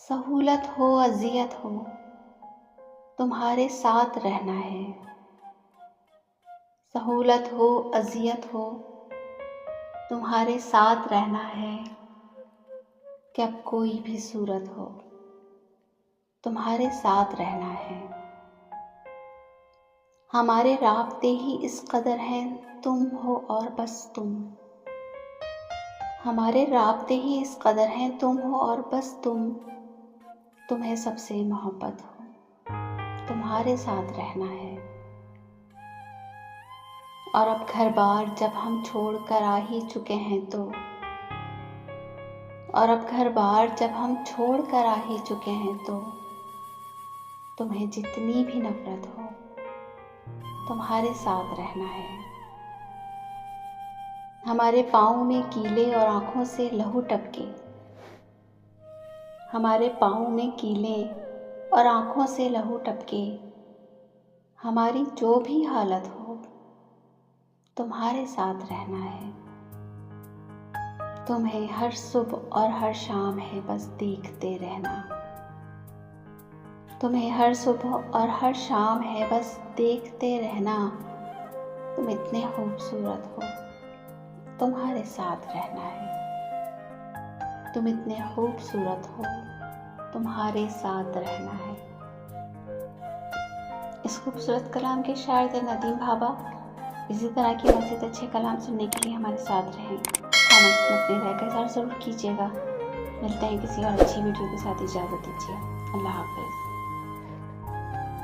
सहूलत हो अज़ियत हो तुम्हारे साथ रहना है। सहूलत हो अज़ियत हो तुम्हारे साथ रहना है। कि अब कोई भी सूरत हो तुम्हारे साथ रहना है। हमारे राब्ते ही इस कदर हैं तुम हो और बस तुम। हमारे राब्ते ही इस कदर हैं तुम हो और बस तुम। तुम्हें सबसे मोहब्बत हो तुम्हारे साथ रहना है। और अब घर बार जब हम छोड़ कर आ ही चुके हैं तो और अब घर बार जब हम छोड़ कर आ ही चुके हैं तो तुम्हें जितनी भी नफरत हो तुम्हारे साथ रहना है। हमारे पाँव में कीले और आँखों से लहू टपके। हमारे पाँव में कीले और आँखों से लहू टपके। हमारी जो भी हालत हो तुम्हारे साथ रहना है। तुम्हें हर सुबह और हर शाम है बस देखते रहना। तुम्हें हर सुबह और हर शाम है बस देखते रहना। तुम इतने खूबसूरत हो तुम्हारे साथ रहना है। तुम इतने खूबसूरत हो तुम्हारे साथ रहना है। इस खूबसूरत कलाम के शायर थे नदीम भाभा। इसी तरह की मज़ीद अच्छे कलाम सुनने के लिए हमारे साथ रहें। कमेंट्स में अपनी राय का इज़हार ज़रूर कीजिएगा। मिलते हैं किसी और अच्छी वीडियो के साथ। इजाज़त दीजिए। अल्लाह हाफ़िज़।